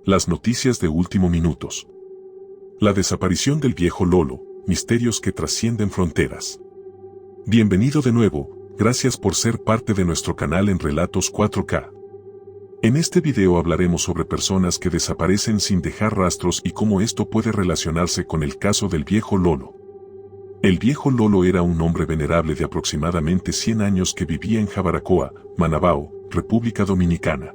Las noticias de último minutos. La desaparición del viejo Lolo, misterios que trascienden fronteras. Bienvenido de nuevo, gracias por ser parte de nuestro canal en Relatos 4K. En este video hablaremos sobre personas que desaparecen sin dejar rastros y cómo esto puede relacionarse con el caso del viejo Lolo. El viejo Lolo era un hombre venerable de aproximadamente 100 años que vivía en Jabaracoa, Manabao, República Dominicana.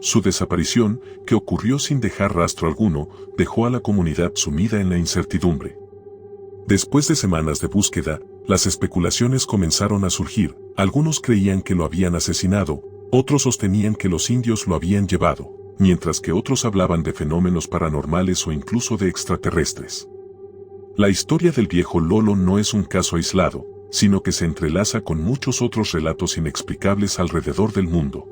Su desaparición, que ocurrió sin dejar rastro alguno, dejó a la comunidad sumida en la incertidumbre. Después de semanas de búsqueda, las especulaciones comenzaron a surgir. Algunos creían que lo habían asesinado, otros sostenían que los indios lo habían llevado, mientras que otros hablaban de fenómenos paranormales o incluso de extraterrestres. La historia del viejo Lolo no es un caso aislado, sino que se entrelaza con muchos otros relatos inexplicables alrededor del mundo.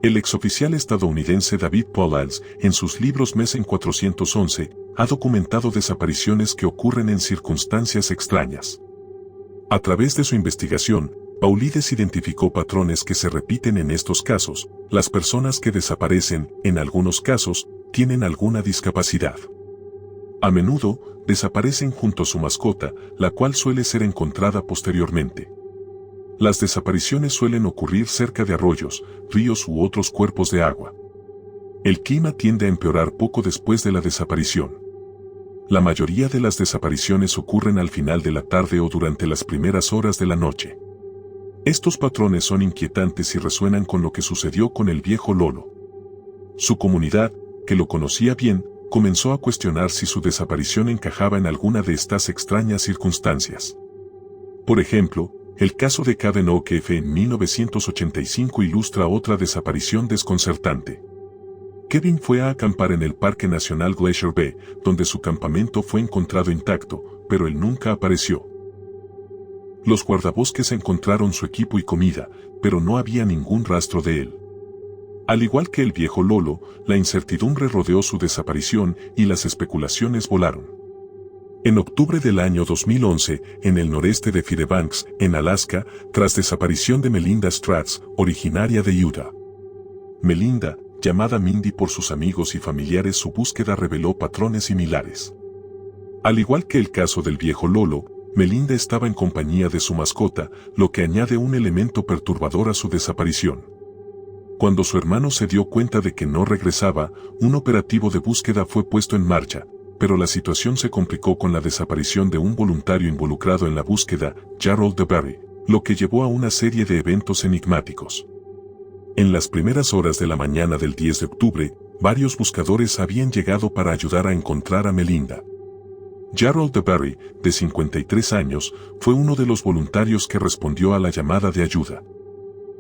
El exoficial estadounidense David Pauwels, en sus libros Mesen 411, ha documentado desapariciones que ocurren en circunstancias extrañas. A través de su investigación, Pauwels identificó patrones que se repiten en estos casos. Las personas que desaparecen, en algunos casos, tienen alguna discapacidad. A menudo, desaparecen junto a su mascota, la cual suele ser encontrada posteriormente. Las desapariciones suelen ocurrir cerca de arroyos, ríos u otros cuerpos de agua. El clima tiende a empeorar poco después de la desaparición. La mayoría de las desapariciones ocurren al final de la tarde o durante las primeras horas de la noche. Estos patrones son inquietantes y resuenan con lo que sucedió con el viejo Lolo. Su comunidad, que lo conocía bien, comenzó a cuestionar si su desaparición encajaba en alguna de estas extrañas circunstancias. Por ejemplo, el caso de Kevin O'Keefe en 1985 ilustra otra desaparición desconcertante. Kevin fue a acampar en el Parque Nacional Glacier Bay, donde su campamento fue encontrado intacto, pero él nunca apareció. Los guardabosques encontraron su equipo y comida, pero no había ningún rastro de él. Al igual que el viejo Lolo, la incertidumbre rodeó su desaparición y las especulaciones volaron. En octubre del año 2011, en el noreste de Fairbanks, en Alaska, tras desaparición de Melinda Stratz, originaria de Utah. Melinda, llamada Mindy por sus amigos y familiares, su búsqueda reveló patrones similares. Al igual que el caso del viejo Lolo, Melinda estaba en compañía de su mascota, lo que añade un elemento perturbador a su desaparición. Cuando su hermano se dio cuenta de que no regresaba, un operativo de búsqueda fue puesto en marcha, pero la situación se complicó con la desaparición de un voluntario involucrado en la búsqueda, Gerald DeBerry, lo que llevó a una serie de eventos enigmáticos. En las primeras horas de la mañana del 10 de octubre, varios buscadores habían llegado para ayudar a encontrar a Melinda. Gerald DeBerry, de 53 años, fue uno de los voluntarios que respondió a la llamada de ayuda.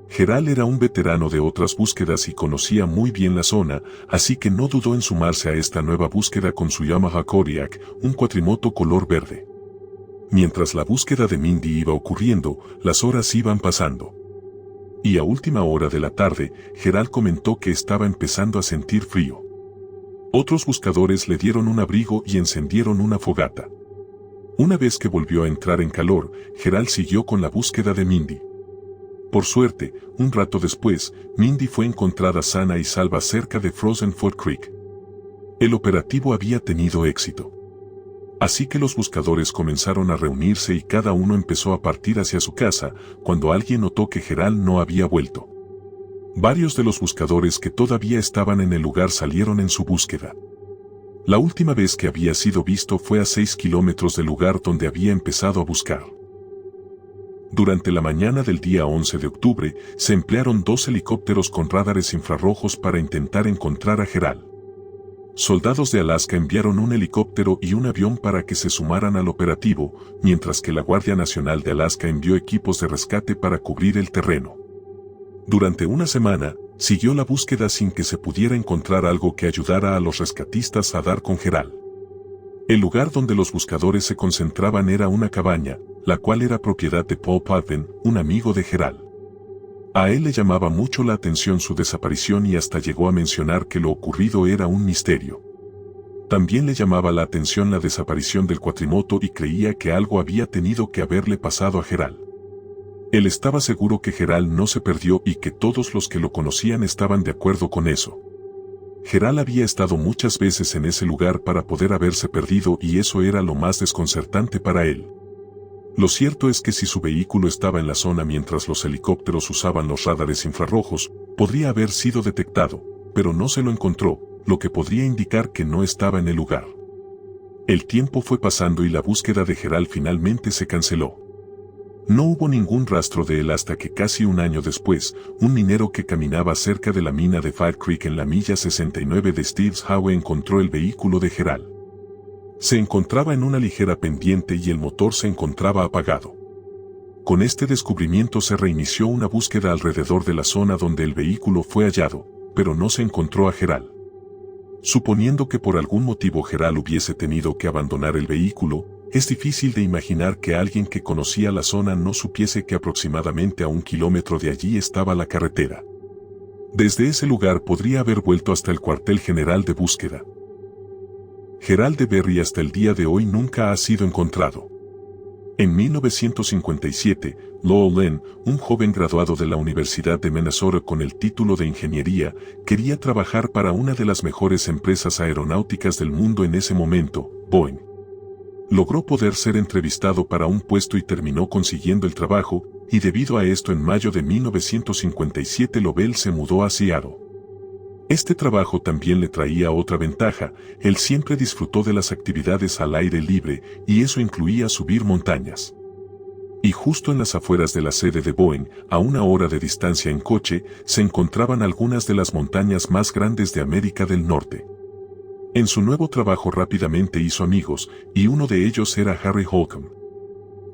Gerald era un veterano de otras búsquedas y conocía muy bien la zona, así que no dudó en sumarse a esta nueva búsqueda con su Yamaha Kodiak, un cuatrimoto color verde. Mientras la búsqueda de Mindy iba ocurriendo, las horas iban pasando. Y a última hora de la tarde, Gerald comentó que estaba empezando a sentir frío. Otros buscadores le dieron un abrigo y encendieron una fogata. Una vez que volvió a entrar en calor, Gerald siguió con la búsqueda de Mindy. Por suerte, un rato después, Mindy fue encontrada sana y salva cerca de Frozen Ford Creek. El operativo había tenido éxito. Así que los buscadores comenzaron a reunirse y cada uno empezó a partir hacia su casa, cuando alguien notó que Gerald no había vuelto. Varios de los buscadores que todavía estaban en el lugar salieron en su búsqueda. La última vez que había sido visto fue a 6 kilómetros del lugar donde había empezado a buscar. Durante la mañana del día 11 de octubre, se emplearon 2 helicópteros con radares infrarrojos para intentar encontrar a Gerald. Soldados de Alaska enviaron un helicóptero y un avión para que se sumaran al operativo, mientras que la Guardia Nacional de Alaska envió equipos de rescate para cubrir el terreno. Durante una semana, siguió la búsqueda sin que se pudiera encontrar algo que ayudara a los rescatistas a dar con Gerald. El lugar donde los buscadores se concentraban era una cabaña, la cual era propiedad de Paul Patton, un amigo de Gerald. A él le llamaba mucho la atención su desaparición y hasta llegó a mencionar que lo ocurrido era un misterio. También le llamaba la atención la desaparición del cuatrimoto y creía que algo había tenido que haberle pasado a Gerald. Él estaba seguro que Gerald no se perdió y que todos los que lo conocían estaban de acuerdo con eso. Gerald había estado muchas veces en ese lugar para poder haberse perdido y eso era lo más desconcertante para él. Lo cierto es que si su vehículo estaba en la zona mientras los helicópteros usaban los radares infrarrojos, podría haber sido detectado, pero no se lo encontró, lo que podría indicar que no estaba en el lugar. El tiempo fue pasando y la búsqueda de Gerald finalmente se canceló. No hubo ningún rastro de él hasta que casi un año después, un minero que caminaba cerca de la mina de Fire Creek en la milla 69 de Steve's Howe encontró el vehículo de Gerald. Se encontraba en una ligera pendiente y el motor se encontraba apagado. Con este descubrimiento se reinició una búsqueda alrededor de la zona donde el vehículo fue hallado, pero no se encontró a Gerald. Suponiendo que por algún motivo Gerald hubiese tenido que abandonar el vehículo, es difícil de imaginar que alguien que conocía la zona no supiese que aproximadamente a 1 kilómetro de allí estaba la carretera. Desde ese lugar podría haber vuelto hasta el cuartel general de búsqueda. Gerald de Berry hasta el día de hoy nunca ha sido encontrado. En 1957, Lowell Lynn, un joven graduado de la Universidad de Minnesota con el título de ingeniería, quería trabajar para una de las mejores empresas aeronáuticas del mundo en ese momento, Boeing. Logró poder ser entrevistado para un puesto y terminó consiguiendo el trabajo, y debido a esto en mayo de 1957 Lowell se mudó a Seattle. Este trabajo también le traía otra ventaja, él siempre disfrutó de las actividades al aire libre, y eso incluía subir montañas. Y justo en las afueras de la sede de Boeing, a 1 hora de distancia en coche, se encontraban algunas de las montañas más grandes de América del Norte. En su nuevo trabajo rápidamente hizo amigos, y uno de ellos era Harry Holcomb.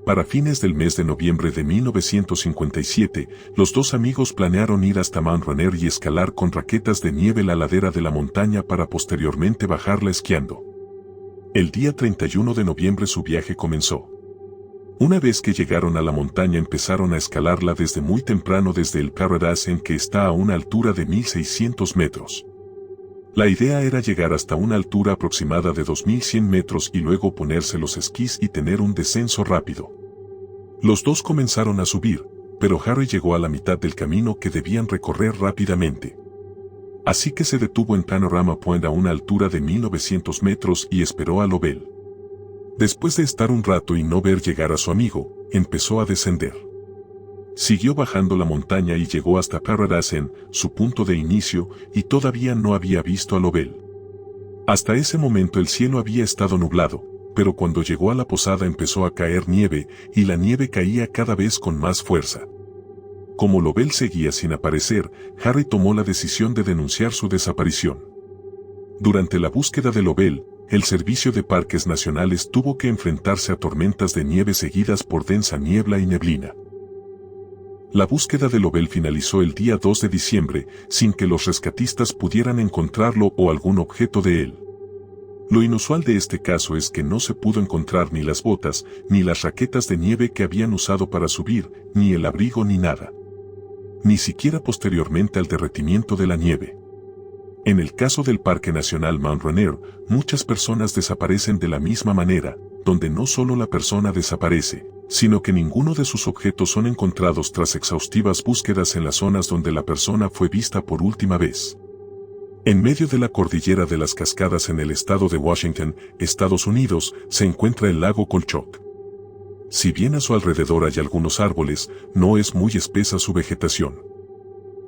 Para fines del mes de noviembre de 1957, los dos amigos planearon ir hasta Mount Rainier y escalar con raquetas de nieve la ladera de la montaña para posteriormente bajarla esquiando. El día 31 de noviembre su viaje comenzó. Una vez que llegaron a la montaña empezaron a escalarla desde muy temprano desde el Paradise Inn que está a una altura de 1.600 metros. La idea era llegar hasta una altura aproximada de 2.100 metros y luego ponerse los esquís y tener un descenso rápido. Los dos comenzaron a subir, pero Harry llegó a la mitad del camino que debían recorrer rápidamente. Así que se detuvo en Panorama Point a una altura de 1.900 metros y esperó a Lowell. Después de estar un rato y no ver llegar a su amigo, empezó a descender. Siguió bajando la montaña y llegó hasta Paradise Inn, su punto de inicio, y todavía no había visto a Lowell. Hasta ese momento el cielo había estado nublado, pero cuando llegó a la posada empezó a caer nieve, y la nieve caía cada vez con más fuerza. Como Lowell seguía sin aparecer, Harry tomó la decisión de denunciar su desaparición. Durante la búsqueda de Lowell, el Servicio de Parques Nacionales tuvo que enfrentarse a tormentas de nieve seguidas por densa niebla y neblina. La búsqueda de Lowell finalizó el día 2 de diciembre, sin que los rescatistas pudieran encontrarlo o algún objeto de él. Lo inusual de este caso es que no se pudo encontrar ni las botas, ni las raquetas de nieve que habían usado para subir, ni el abrigo ni nada. Ni siquiera posteriormente al derretimiento de la nieve. En el caso del Parque Nacional Mount Rainier, muchas personas desaparecen de la misma manera, donde no solo la persona desaparece, sino que ninguno de sus objetos son encontrados tras exhaustivas búsquedas en las zonas donde la persona fue vista por última vez. En medio de la cordillera de las Cascadas en el estado de Washington, Estados Unidos, se encuentra el lago Colchok. Si bien a su alrededor hay algunos árboles, no es muy espesa su vegetación.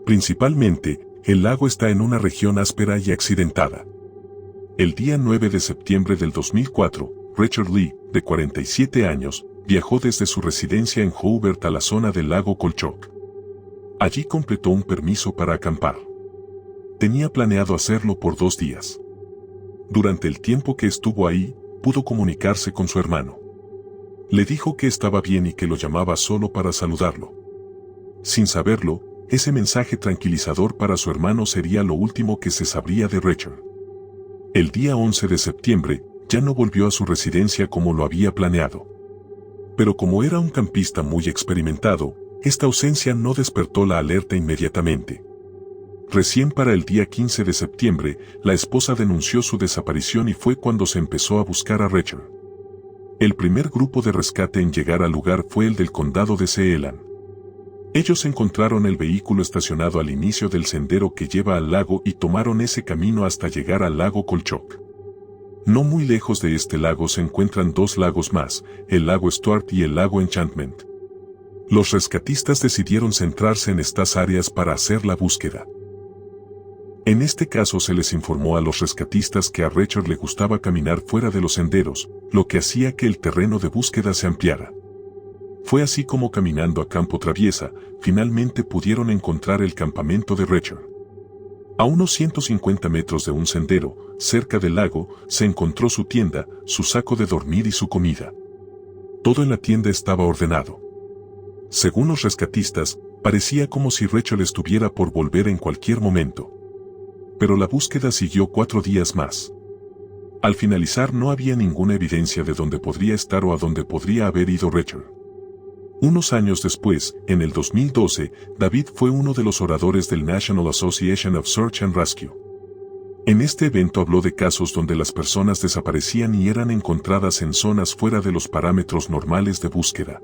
Principalmente, el lago está en una región áspera y accidentada. El día 9 de septiembre del 2004, Richard Lee, de 47 años, viajó desde su residencia en Hobart a la zona del lago Colchok. Allí completó un permiso para acampar. Tenía planeado hacerlo por 2 días. Durante el tiempo que estuvo ahí, pudo comunicarse con su hermano. Le dijo que estaba bien y que lo llamaba solo para saludarlo. Sin saberlo, ese mensaje tranquilizador para su hermano sería lo último que se sabría de Richard. El día 11 de septiembre, ya no volvió a su residencia como lo había planeado. Pero como era un campista muy experimentado, esta ausencia no despertó la alerta inmediatamente. Recién para el día 15 de septiembre, la esposa denunció su desaparición y fue cuando se empezó a buscar a Richard. El primer grupo de rescate en llegar al lugar fue el del condado de Seeland. Ellos encontraron el vehículo estacionado al inicio del sendero que lleva al lago y tomaron ese camino hasta llegar al lago Kolchok. No muy lejos de este lago se encuentran dos lagos más, el lago Stuart y el lago Enchantment. Los rescatistas decidieron centrarse en estas áreas para hacer la búsqueda. En este caso se les informó a los rescatistas que a Richard le gustaba caminar fuera de los senderos, lo que hacía que el terreno de búsqueda se ampliara. Fue así como caminando a campo traviesa, finalmente pudieron encontrar el campamento de Richard. A unos 150 metros de un sendero, cerca del lago, se encontró su tienda, su saco de dormir y su comida. Todo en la tienda estaba ordenado. Según los rescatistas, parecía como si Richard estuviera por volver en cualquier momento. Pero la búsqueda siguió 4 días más. Al finalizar no había ninguna evidencia de dónde podría estar o a dónde podría haber ido Richard. Unos años después, en el 2012, David fue uno de los oradores del National Association of Search and Rescue. En este evento habló de casos donde las personas desaparecían y eran encontradas en zonas fuera de los parámetros normales de búsqueda.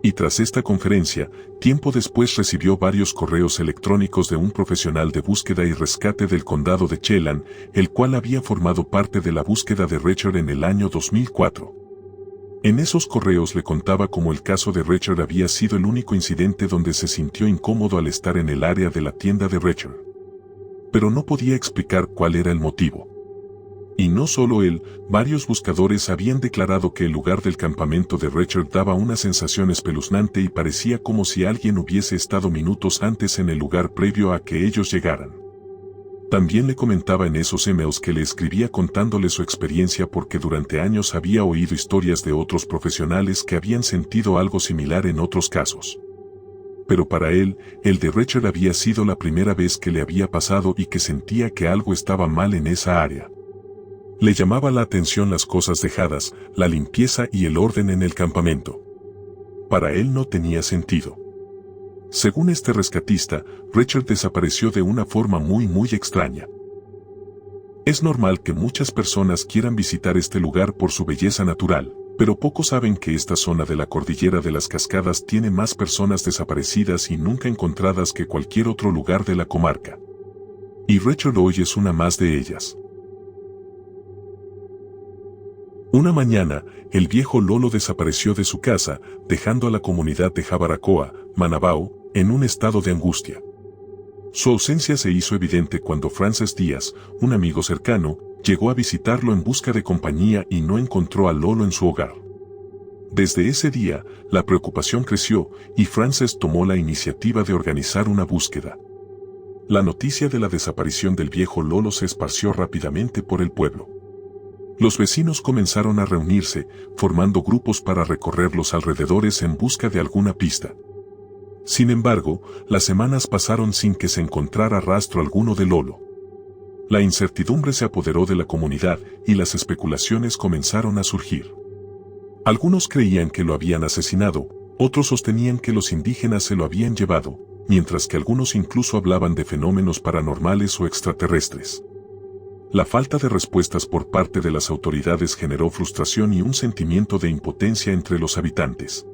Y tras esta conferencia, tiempo después recibió varios correos electrónicos de un profesional de búsqueda y rescate del condado de Chelan, el cual había formado parte de la búsqueda de Richard en el año 2004. En esos correos le contaba cómo el caso de Richard había sido el único incidente donde se sintió incómodo al estar en el área de la tienda de Richard. Pero no podía explicar cuál era el motivo. Y no solo él, varios buscadores habían declarado que el lugar del campamento de Richard daba una sensación espeluznante y parecía como si alguien hubiese estado minutos antes en el lugar previo a que ellos llegaran. También le comentaba en esos emails que le escribía contándole su experiencia porque durante años había oído historias de otros profesionales que habían sentido algo similar en otros casos. Pero para él, el de Richard había sido la primera vez que le había pasado y que sentía que algo estaba mal en esa área. Le llamaba la atención las cosas dejadas, la limpieza y el orden en el campamento. Para él no tenía sentido. Según este rescatista, Richard desapareció de una forma muy extraña. Es normal que muchas personas quieran visitar este lugar por su belleza natural, pero pocos saben que esta zona de la cordillera de las Cascadas tiene más personas desaparecidas y nunca encontradas que cualquier otro lugar de la comarca. Y Richard hoy es una más de ellas. Una mañana, el viejo Lolo desapareció de su casa, dejando a la comunidad de Jabaracoa, Manabao, en un estado de angustia. Su ausencia se hizo evidente cuando Frances Díaz, un amigo cercano, llegó a visitarlo en busca de compañía y no encontró a Lolo en su hogar. Desde ese día, la preocupación creció y Frances tomó la iniciativa de organizar una búsqueda. La noticia de la desaparición del viejo Lolo se esparció rápidamente por el pueblo. Los vecinos comenzaron a reunirse, formando grupos para recorrer los alrededores en busca de alguna pista. Sin embargo, las semanas pasaron sin que se encontrara rastro alguno de Lolo. La incertidumbre se apoderó de la comunidad y las especulaciones comenzaron a surgir. Algunos creían que lo habían asesinado, otros sostenían que los indígenas se lo habían llevado, mientras que algunos incluso hablaban de fenómenos paranormales o extraterrestres. La falta de respuestas por parte de las autoridades generó frustración y un sentimiento de impotencia entre los habitantes.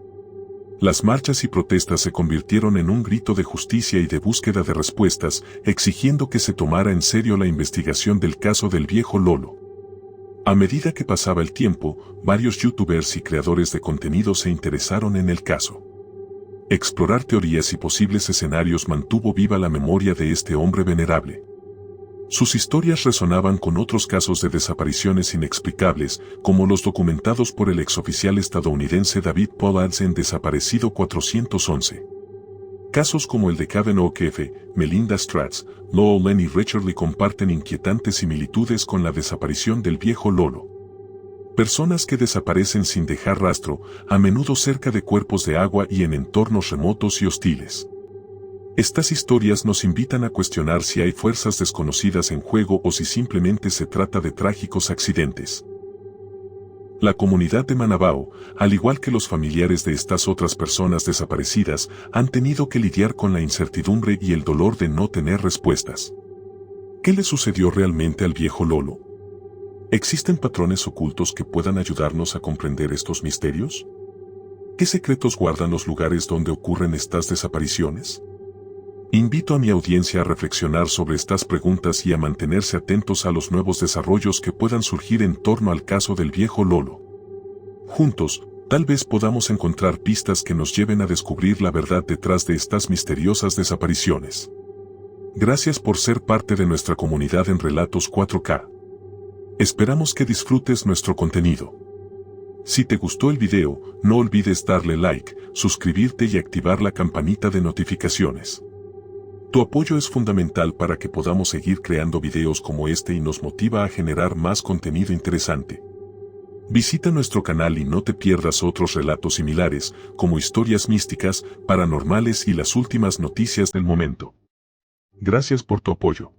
Las marchas y protestas se convirtieron en un grito de justicia y de búsqueda de respuestas, exigiendo que se tomara en serio la investigación del caso del viejo Lolo. A medida que pasaba el tiempo, varios youtubers y creadores de contenido se interesaron en el caso. Explorar teorías y posibles escenarios mantuvo viva la memoria de este hombre venerable. Sus historias resonaban con otros casos de desapariciones inexplicables, como los documentados por el exoficial estadounidense David Pollards en Desaparecido 411. Casos como el de Kevin O'Keefe, Melinda Stratz, Lowell Len y Richard Lee comparten inquietantes similitudes con la desaparición del viejo Lolo. Personas que desaparecen sin dejar rastro, a menudo cerca de cuerpos de agua y en entornos remotos y hostiles. Estas historias nos invitan a cuestionar si hay fuerzas desconocidas en juego o si simplemente se trata de trágicos accidentes. La comunidad de Manabao, al igual que los familiares de estas otras personas desaparecidas, han tenido que lidiar con la incertidumbre y el dolor de no tener respuestas. ¿Qué le sucedió realmente al viejo Lolo? ¿Existen patrones ocultos que puedan ayudarnos a comprender estos misterios? ¿Qué secretos guardan los lugares donde ocurren estas desapariciones? Invito a mi audiencia a reflexionar sobre estas preguntas y a mantenerse atentos a los nuevos desarrollos que puedan surgir en torno al caso del viejo Lolo. Juntos, tal vez podamos encontrar pistas que nos lleven a descubrir la verdad detrás de estas misteriosas desapariciones. Gracias por ser parte de nuestra comunidad en Relatos 4K. Esperamos que disfrutes nuestro contenido. Si te gustó el video, no olvides darle like, suscribirte y activar la campanita de notificaciones. Tu apoyo es fundamental para que podamos seguir creando videos como este y nos motiva a generar más contenido interesante. Visita nuestro canal y no te pierdas otros relatos similares, como historias místicas, paranormales y las últimas noticias del momento. Gracias por tu apoyo.